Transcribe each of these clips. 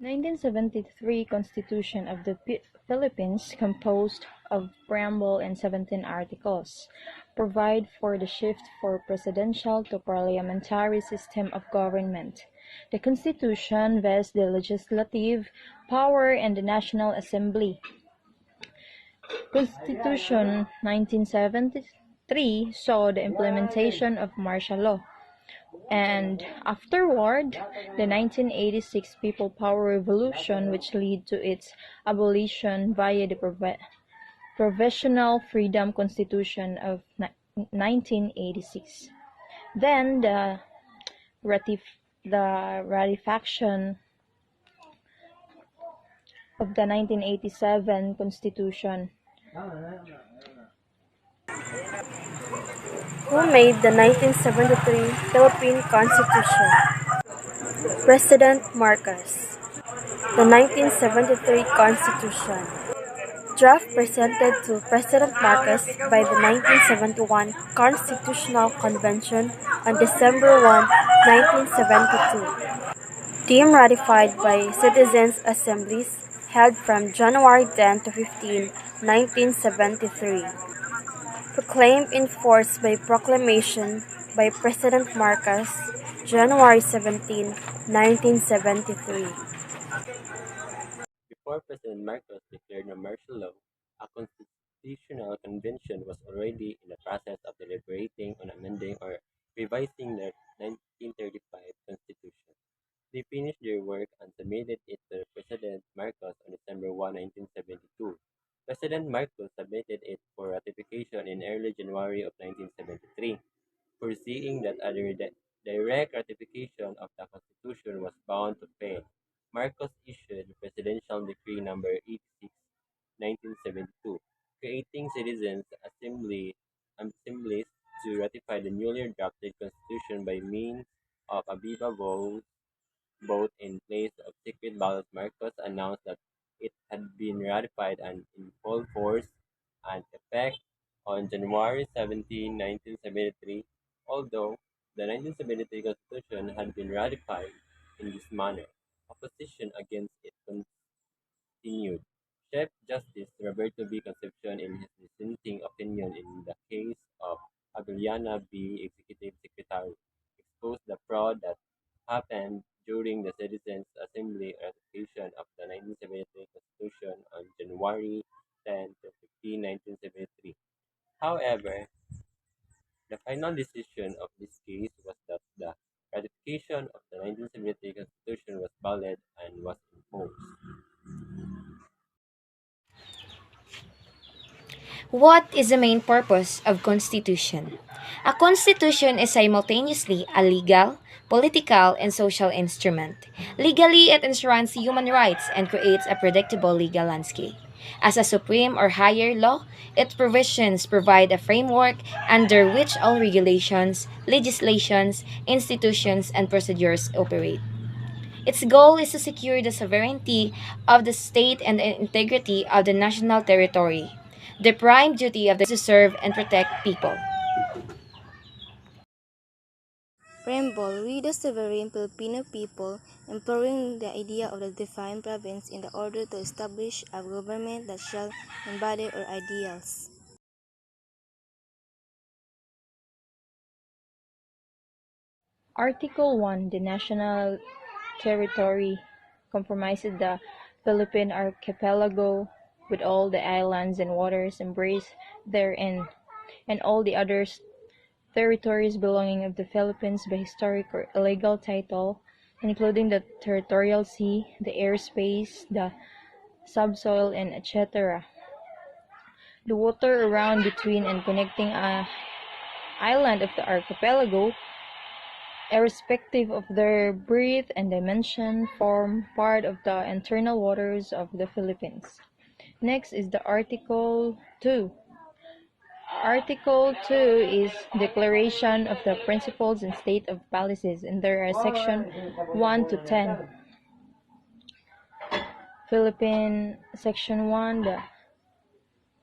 1973 Constitution of the Philippines, composed of preamble and 17 articles, provide for the shift from presidential to parliamentary system of government. The Constitution vests the legislative power in the National Assembly. Constitution 1973 saw the implementation of martial law, and afterward the 1986 People Power Revolution, which led to its abolition via the Provisional Freedom Constitution of 1986. Then the ratification of the 1987 Constitution. Who made the 1973 Philippine Constitution? President Marcos. The 1973 Constitution. Draft presented to President Marcos by the 1971 Constitutional Convention on December 1, 1972. Deemed ratified by citizens' assemblies held from January 10 to 15, 1973. Proclaimed in force by proclamation by President Marcos, January 17, 1973. Before President Marcos declared a martial law, a constitutional convention was already in the process of deliberating on amending or revising the 1935 Constitution. They finished their work and submitted it to President Marcos on December 1, 1972. President Marcos submitted it for ratification in early January of 1973, foreseeing that a direct ratification of the Constitution was bound to fail. Marcos issued Presidential Decree Number 86, 1972, creating citizens' assemblies to ratify the newly drafted Constitution by means of a viva vote in place of secret ballot. Marcos announced that it had been ratified and in full force and effect on January 17, 1973. Although the 1973 Constitution had been ratified in this manner, opposition against it continued. Chief Justice Roberto B. Concepcion, in his dissenting opinion in the case of Abellana v. Executive Secretary, exposed the fraud that happened during the Citizens' Assembly ratification of the 1973 Constitution on January 10 to 15, 1973. However, the final decision of this case was that the ratification of the 1973 Constitution was valid and was enforced. What is the main purpose of constitution? A constitution is simultaneously a legal, political, and social instrument. Legally, it enshrines human rights and creates a predictable legal landscape. As a supreme or higher law, its provisions provide a framework under which all regulations, legislations, institutions, and procedures operate. Its goal is to secure the sovereignty of the state and the integrity of the national territory. The prime duty of the is to serve and protect people. Preamble, we the sovereign Filipino people, imploring the idea of the defined province in the order to establish a government that shall embody our ideals. Article 1. The national territory comprises the Philippine archipelago with all the islands and waters embraced therein, and all the other territories belonging of the Philippines by historic or legal title, including the territorial sea, the airspace, the subsoil, and etc. The water around, between, and connecting a island of the archipelago, irrespective of their breadth and dimension, form part of the internal waters of the Philippines. Next is the Article 2. Article 2 is Declaration of the Principles and State of Policies, and there are section 1 to 10. Philippine Section 1, the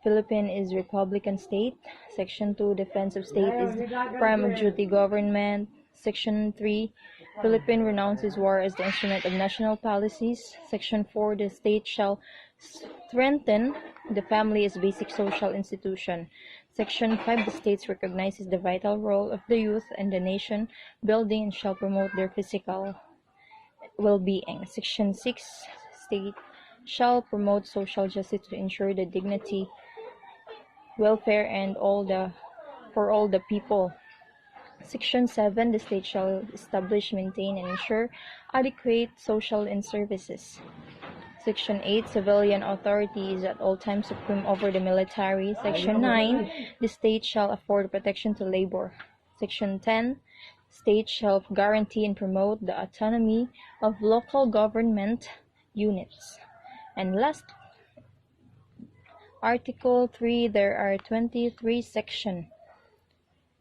Philippine is Republican State. Section 2, Defense of State is Prime of Duty Government. Section 3, Philippine renounces war as the instrument of national policies. Section 4, the state shall strengthen the family as basic social institution. Section 5, the states recognizes the vital role of the youth and the nation building and shall promote their physical well-being. Section 6, state shall promote social justice to ensure the dignity, welfare, and all the for all the people. Section 7, the state shall establish, maintain, and ensure adequate social and services. Section 8, civilian authority is at all times supreme over the military. Section 9, the state shall afford protection to labor. Section 10, state shall guarantee and promote the autonomy of local government units. And last, Article 3, there are 23 sections.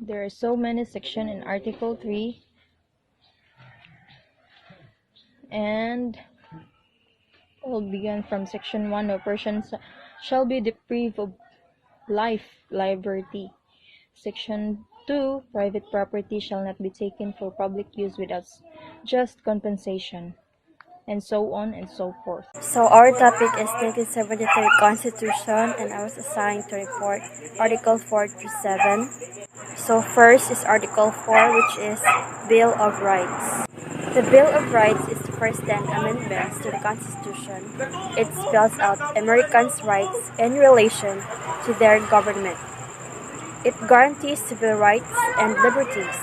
There are so many sections in Article 3, and will begin from Section 1. No person shall be deprived of life, liberty. Section 2. Private property shall not be taken for public use without just compensation, and so on and so forth. So our topic is 1973 Constitution, and I was assigned to report Article 4 to 7. So first is Article 4, which is Bill of Rights. The Bill of Rights is the first 10 amendments to the Constitution. It spells out Americans' rights in relation to their government. It guarantees civil rights and liberties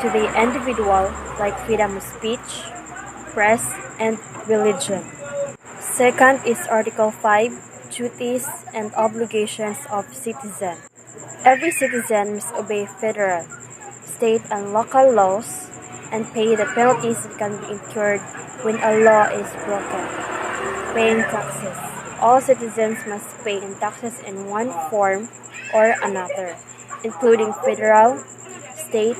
to the individual, like freedom of speech, press, and religion. Second is Article 5, Duties and Obligations of Citizen. Every citizen must obey federal, state, and local laws and pay the penalties that can be incurred when a law is broken. Paying taxes. All citizens must pay in taxes in one form or another, including federal, state,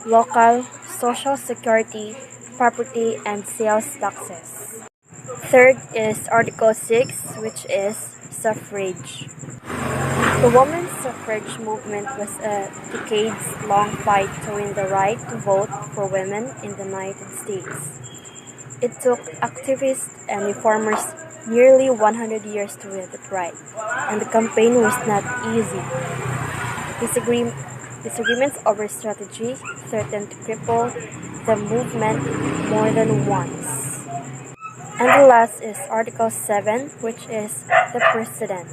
local, social security, property, and sales taxes. Third is Article 6, which is suffrage. The women's suffrage movement was a decades-long fight to win the right to vote for women in the United States. It took activists and reformers nearly 100 years to win it right, and the campaign was not easy. Disagreements over strategy threatened to cripple the movement more than once. And the last is Article 7, which is the President.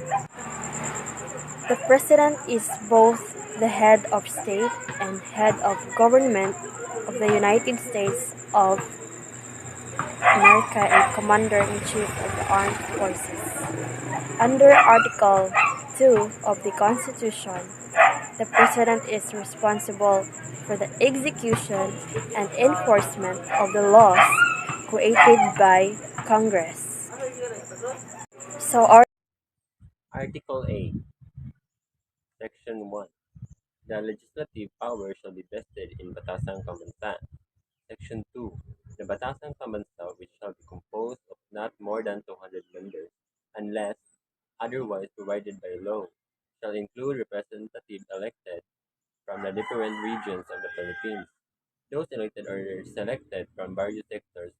The President is both the head of state and head of government of the United States of America and Commander-in-Chief of the Armed Forces. Under Article 2 of the Constitution, the President is responsible for the execution and enforcement of the laws created by Congress. So our Article 8, Section 1. The legislative power shall be vested in Batasang Pambansa. Section 2. The Batasang Pambansa, which shall be composed of not more than 200 members, unless otherwise provided by law, shall include representatives elected from the different regions of the Philippines. Those elected or selected from various sectors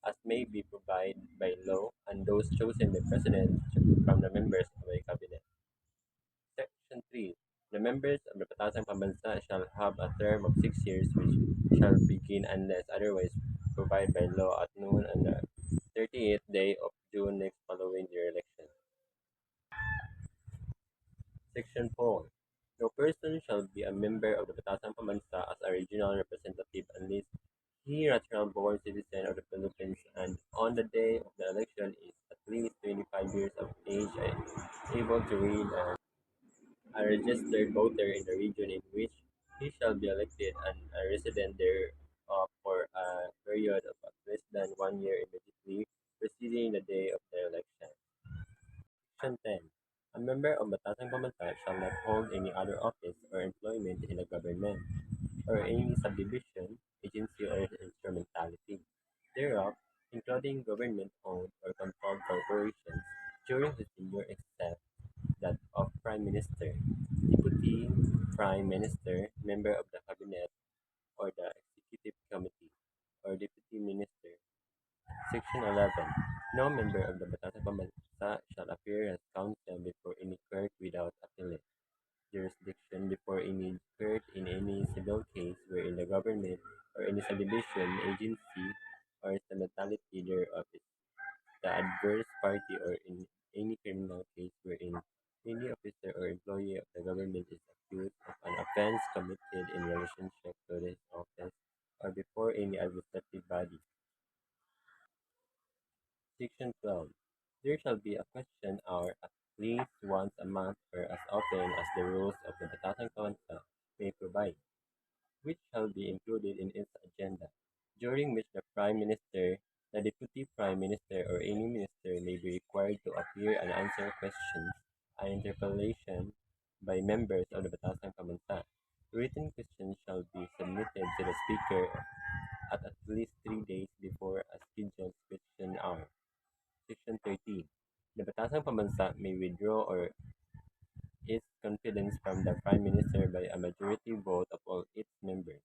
as may be provided by law, and those chosen by President from the members of a cabinet. Section 3. The members of the Batasang Pambansa shall have a term of 6 years, which shall begin unless otherwise provided by law at noon on the 38th day of June next following their election. Section 4. No person shall be a member of the Batasang Pambansa as a regional representative unless he natural born citizen of the Philippines and on the day of the election is at least 25 years of age and able to read and a registered voter in the region in which he shall be elected and a resident there for a period of at less than 1 year immediately preceding the day of the election. Section 10. A member of Batasang Pambansa shall not hold any other office or employment in the government or any subdivision, agency, or instrumentality thereof, including government-owned or controlled corporations, during his tenure except that of Prime Minister, Deputy Prime Minister, member of the Cabinet or the Executive Committee, or Section 11. No member of the Batasan Pambansa shall appear as counsel before any court without appellate jurisdiction before any court in any civil case wherein the government or any subdivision, agency, or instrumentality thereof is the adverse party, or in any criminal case wherein any officer or employee of the government is accused of an offense committed in relationship to his office, or before any administrative body. Section 12. There shall be a question hour at least once a month or as often as the rules of the Batasan Council may provide, which shall be included in its agenda, during which the Prime Minister, the Deputy Prime Minister, or any minister may be required to appear and answer questions and interpellation by members of the Batasan Kamansa. Written questions shall be submitted to the Speaker at least 3 days before a scheduled question hour. Section 13. The Batasang Pambansa may withdraw or its confidence from the Prime Minister by a majority vote of all its members.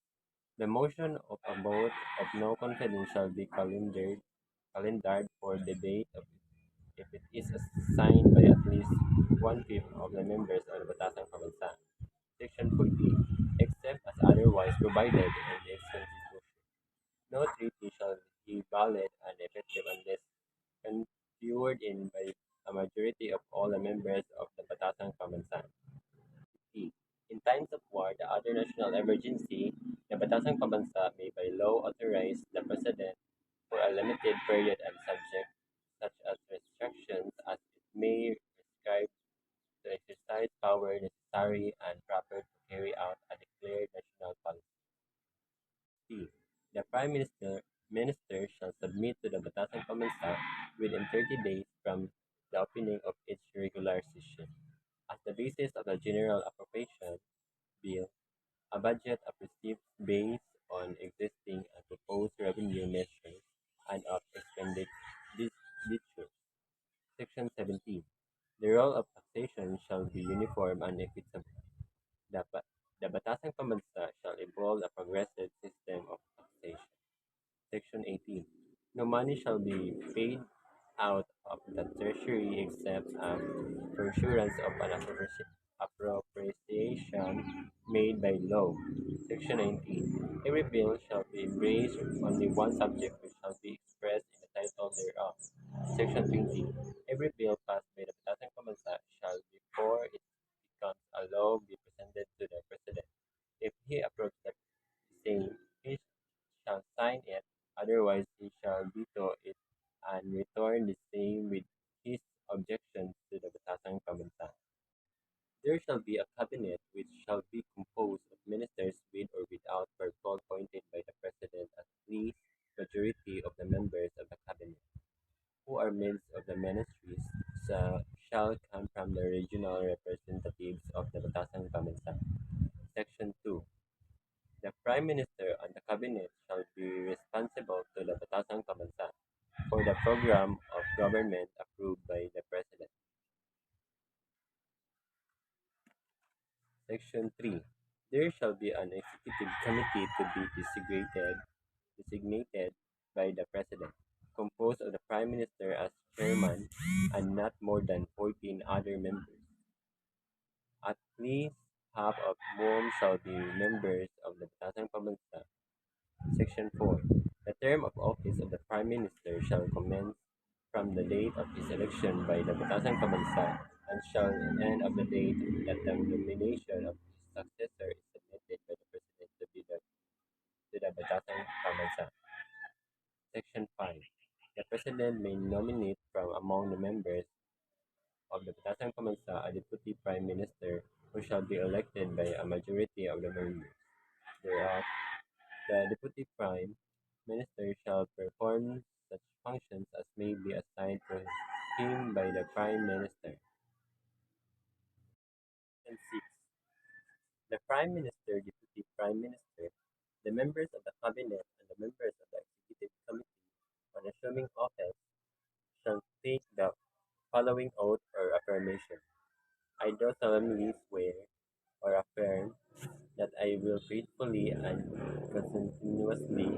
The motion of a vote of no confidence shall be calendared for the date of if it is signed by at least one-fifth of the members of the Batasang Pambansa. Section 14. Except as otherwise provided in its constitution, no treaty shall be valid and effective unless concurred in by a majority of all the members of the Batasang Pambansa. E. In times of war, the other national emergency, the Batasang Pambansa may by law authorize the President for a limited period and subject such as restrictions as it may prescribe to exercise power necessary and proper to carry out a declared national policy. C. The Prime Minister shall submit to the Batasang Pambansa within 30 days from the opening of its regular session, as the basis of the General Appropriation Bill, a budget of receipts based on existing and proposed revenue measures and of expenditures. Section 17. The role of taxation shall be uniform and equitable. The, Ba- the Batasang Pambansa shall evolve a progressive system of taxation. Section 18. No money shall be paid out of the Treasury except as pursuance of an appropriation made by law. Section 19. Every bill shall be embraced only one subject which shall be expressed in the title thereof. Section 20. Every bill passed by the Batasang Pambansa shall, before it becomes a law, be presented to the President. If he approves the same, he shall sign it, otherwise he shall veto it and return the same with his objections to the Batasang Pambansa. There shall be a cabinet which shall be composed of ministers with or without purple appointed by the President at least majority of the members of the cabinet, who are heads of the ministries, shall come from the regional representatives of the Batasang Pambansa. Section 2. The Prime Minister and the Cabinet shall be responsible to the Batasang Pambansa for the program of government approved by the President. Section 3. There shall be an executive committee to be designated by the President, composed of the Prime Minister as chairman and not more than 14 other members, at least half of whom shall be members of the Batasang Pambansa. Section 4. The term of office of the Prime Minister shall commence from the date of his election by the Batasang Pambansa and shall end of the date that the nomination of his successor is submitted by the President to the Batasang Pambansa. Section 5. The President may nominate from among the members of the Batasang Pambansa a Deputy Prime Minister who shall be elected by a majority of the members thereof. The Deputy Prime Minister shall perform such functions as may be assigned to him by the Prime Minister. And 6. The Prime Minister, Deputy Prime Minister, the members of the Cabinet, and the members of the Executive Committee on assuming office shall take the following oath or affirmation. I do solemnly swear or affirm that I will faithfully and continuously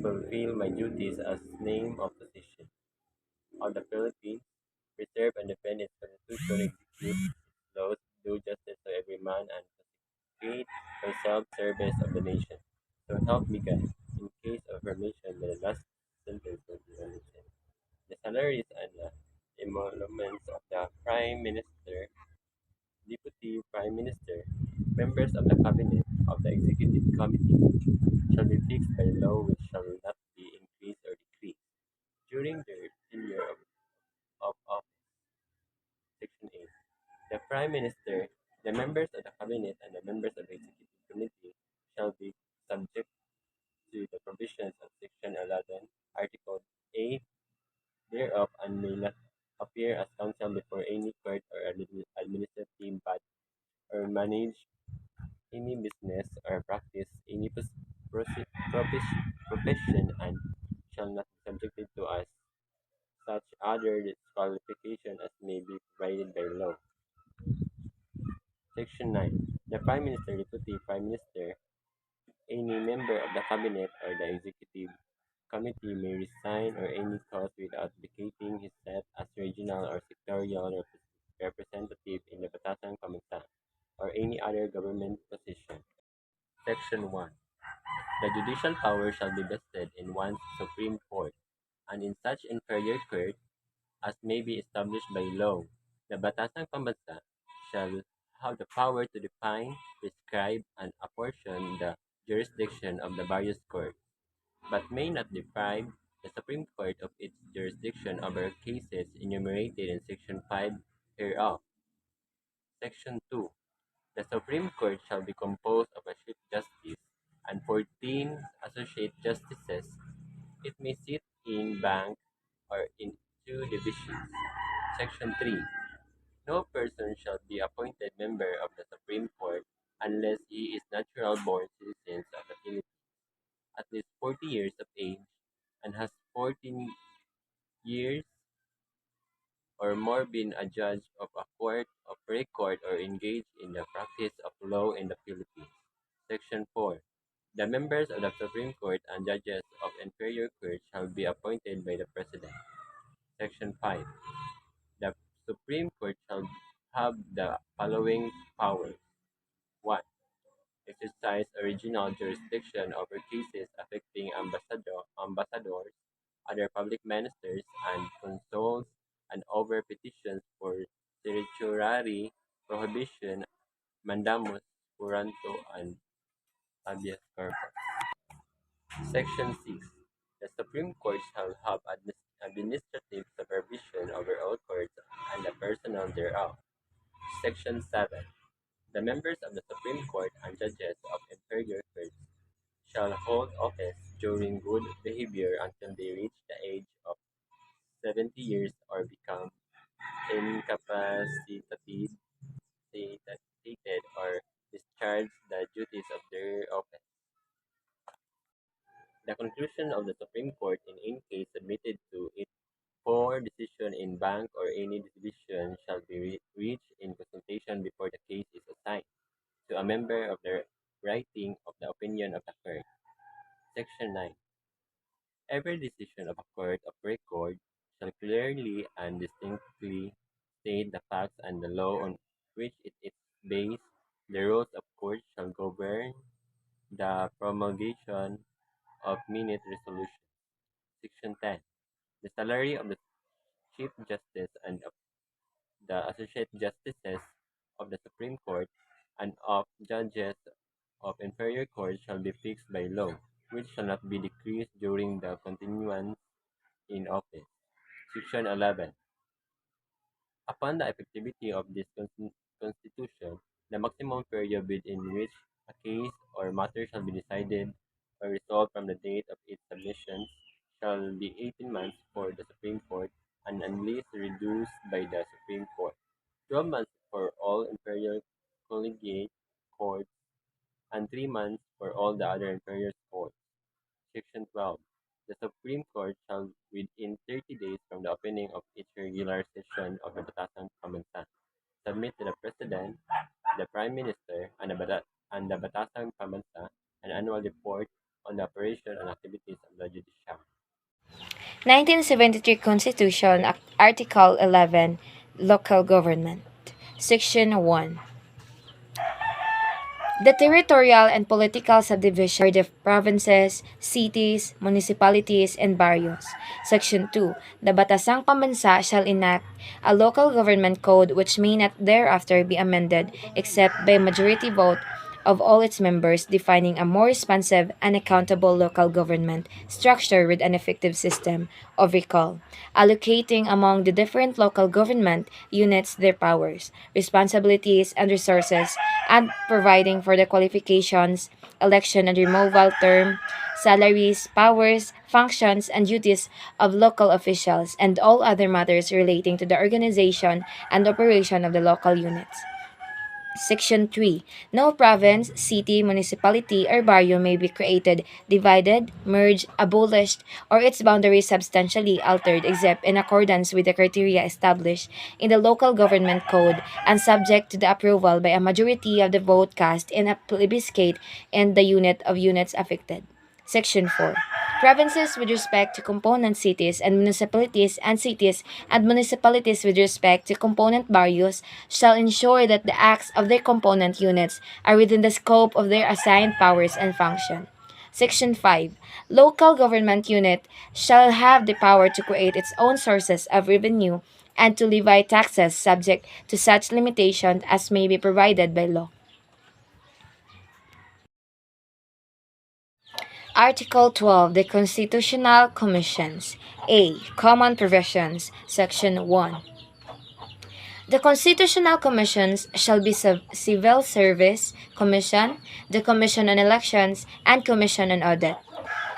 fulfill my duties as name of position of the Philippines, preserve and defend its constitution, execute its laws, do justice to every man, and consecrate myself service of the nation. So help me God. In case of affirmation, the last sentence will be omitted. The salaries and emoluments of the Prime Minister, Deputy Prime Minister, members of the Cabinet, of the Executive Committee, shall be fixed by law which shall not be increased or decreased during their tenure of office. Section 8. The Prime Minister, the members of the Cabinet, and the members of the Executive Committee shall be subject to the provisions of Section 11, Article 8 thereof, and may not appear as counsel before any court or administrative body, or manage any business or practice any profession, and shall not be subjected to as such other disqualification as may be provided by law. Section 9. The Prime Minister, Deputy Prime Minister, any member of the Cabinet or the Executive Committee may resign or any cause without vacating his seat as regional or sectorial representative in the Batasan Comintang or any other government position. Section 1. The judicial power shall be vested in one Supreme Court, and in such inferior court as may be established by law. The Batasang Pambansa shall have the power to define, prescribe, and apportion the jurisdiction of the various courts, but may not deprive the Supreme Court of its jurisdiction over cases enumerated in Section 5 hereof. Section 2. The Supreme Court shall be composed of a Chief Justice and 14 Associate Justices. It may sit in bank or in two divisions. Section 3. No person shall be appointed member of the Supreme Court unless he is natural born citizen of the Philippines, at least 40 years of age, and has 14 years or more been a judge of a court of record or engaged in the practice of law in the Philippines. Section 4. The members of the Supreme Court and judges of inferior courts shall be appointed by the President. Section 5. The Supreme Court shall have the following powers: 1. Exercise original jurisdiction over cases affecting ambassadors, other public ministers, and consuls, and over petitions for certiorari, prohibition, mandamus, curanto, and habeas corpus. Section 6. The Supreme Court shall have administrative supervision over all courts and the personnel thereof. Section 7. The members of the Supreme Court and judges of inferior courts shall hold office during good behavior until they reach the age of 70 years or become incapacitated or discharge the duties of their office. The conclusion of the Supreme Court in any case submitted to it for decision in bank or any division shall be reached in consultation before the case is assigned to a member of the writing of the opinion of the court. Section 9. Every decision of a court of record shall clearly and distinctly state the facts and the law on which it is based. The rules of court shall govern the promulgation of minute resolutions. Section 10. The salary of the Chief Justice and of the Associate Justices of the Supreme Court and of judges of inferior courts shall be fixed by law, which shall not be decreased during the continuance in office. Section 11. Upon the effectivity of this Constitution, the maximum period within which a case or matter shall be decided or resolved from the date of its submission shall be 18 months for the Supreme Court, and unless reduced by the Supreme Court, 12 months for all inferior collegiate courts, and 3 months for all the other inferior courts. Section 12. The Supreme Court shall, within 30 days from the opening of each regular session of the Batasang Comintang, submit to the President, the Prime Minister, and the and the Batasang Pambansa, an annual report on the operation and activities of the judiciary. 1973 Constitution, Article 11, Local Government. Section 1. The territorial and political subdivision are the provinces, cities, municipalities, and barrios. Section 2. The Batasang Pambansa shall enact a local government code which may not thereafter be amended except by majority vote of all its members, defining a more responsive and accountable local government structure with an effective system of recall, allocating among the different local government units their powers, responsibilities, and resources, and providing for the qualifications, election and removal term, salaries, powers, functions, and duties of local officials, and all other matters relating to the organization and operation of the local units. Section 3. No province, city, municipality, or barrio may be created, divided, merged, abolished, or its boundaries substantially altered except in accordance with the criteria established in the local government code and subject to the approval by a majority of the vote cast in a plebiscite in the unit of units affected. Section 4. Provinces with respect to component cities and municipalities and cities and municipalities with respect to component barrios shall ensure that the acts of their component units are within the scope of their assigned powers and function. Section 5. Local government unit shall have the power to create its own sources of revenue and to levy taxes subject to such limitation as may be provided by law. Article 12. The Constitutional Commissions. A. Common Provisions. Section 1. The Constitutional Commissions shall be Civil Service Commission, the Commission on Elections, and Commission on Audit.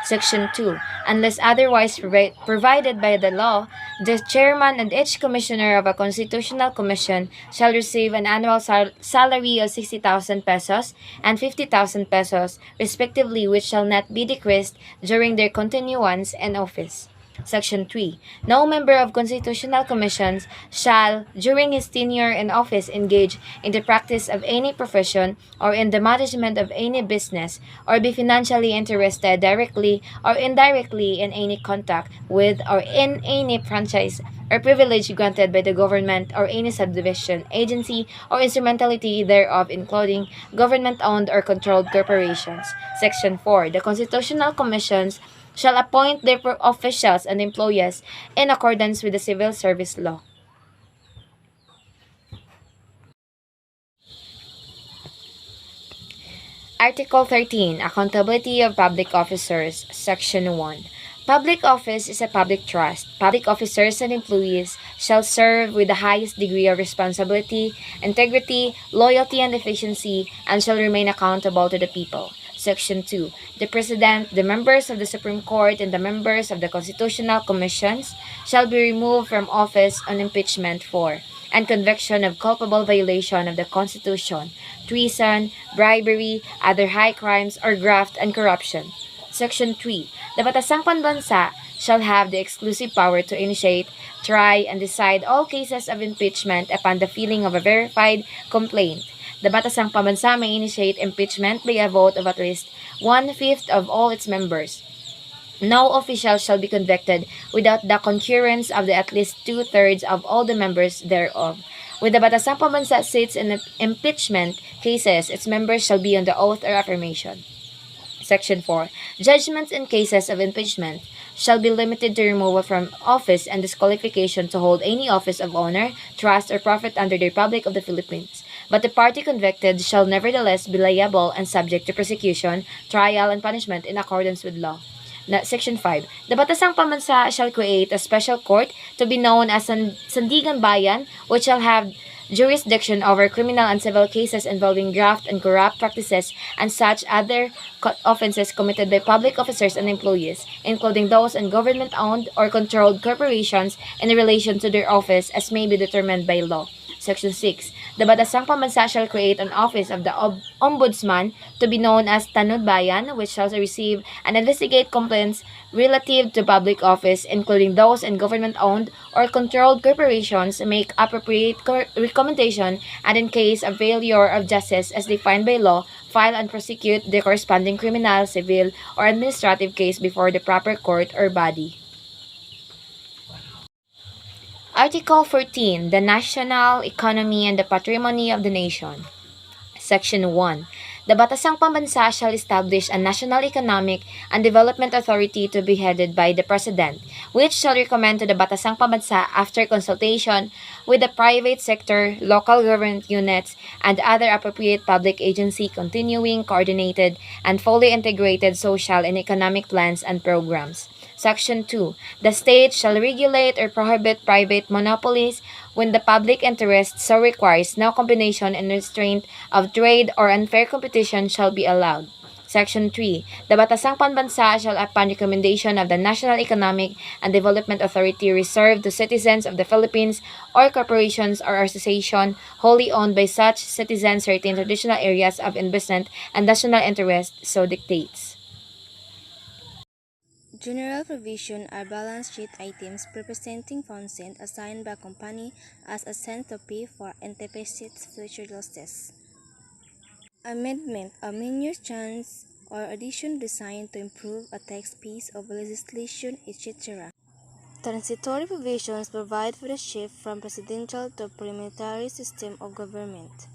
Section 2. Unless otherwise provided by the law, the chairman and each commissioner of a constitutional commission shall receive an annual salary of 60,000 pesos and 50,000 pesos, respectively, which shall not be decreased during their continuance in office. Section 3. No member of constitutional commissions shall, during his tenure in office, engage in the practice of any profession or in the management of any business, or be financially interested directly or indirectly in any contact with or in any franchise or privilege granted by the government or any subdivision, agency, or instrumentality thereof, including government-owned or controlled corporations. Section 4. The constitutional commissions shall appoint their officials and employees in accordance with the Civil Service Law. Article 13. Accountability of Public Officers. Section 1. Public office is a public trust. Public officers and employees shall serve with the highest degree of responsibility, integrity, loyalty, and efficiency, and shall remain accountable to the people. Section 2. The President, the members of the Supreme Court, and the members of the Constitutional Commissions shall be removed from office on impeachment for and conviction of culpable violation of the Constitution, treason, bribery, other high crimes, or graft and corruption. Section 3. The Batasang Pambansa shall have the exclusive power to initiate, try, and decide all cases of impeachment upon the filing of a verified complaint. The Batasang Pambansa may initiate impeachment by a vote of at least 1/5 of all its members. No official shall be convicted without the concurrence of at least 2/3 of all the members thereof. When the Batasang Pambansa sits in impeachment cases, its members shall be on the oath or affirmation. Section 4. Judgments in cases of impeachment shall be limited to removal from office and disqualification to hold any office of honor, trust, or profit under the Republic of the Philippines. But the party convicted shall nevertheless be liable and subject to prosecution, trial, and punishment in accordance with law. Section 5. The Batasang Pambansa shall create a special court to be known as Sandigan Bayan, which shall have jurisdiction over criminal and civil cases involving graft and corrupt practices and such other offenses committed by public officers and employees, including those in government-owned or controlled corporations in relation to their office as may be determined by law. Section 6. The Batasang Pambansa shall create an office of the Ombudsman to be known as Tanud Bayan, which shall receive and investigate complaints relative to public office, including those in government-owned or controlled corporations, make appropriate recommendation, and in case of failure of justice as defined by law, file and prosecute the corresponding criminal, civil, or administrative case before the proper court or body. Article 14. The national economy and the patrimony of the nation. Section 1. The Batasang Pambansa shall establish a National Economic and Development Authority to be headed by the President, which shall recommend to the Batasang Pambansa after consultation with the private sector, local government units, and other appropriate public agency continuing coordinated and fully integrated social and economic plans and programs. Section 2. The state shall regulate or prohibit private monopolies when the public interest so requires. No combination and restraint of trade or unfair competition shall be allowed. Section 3. The Batasang Pambansa shall, upon recommendation of the National Economic and Development Authority, reserve to citizens of the Philippines or corporations or association wholly owned by such citizens certain traditional areas of investment and national interest, so dictates. General provision are balance sheet items representing funds assigned by a company as a centopy for anticipated future losses. Amendment, a minor change or addition designed to improve a text piece of legislation, etc. Transitory provisions provide for the shift from presidential to parliamentary system of government.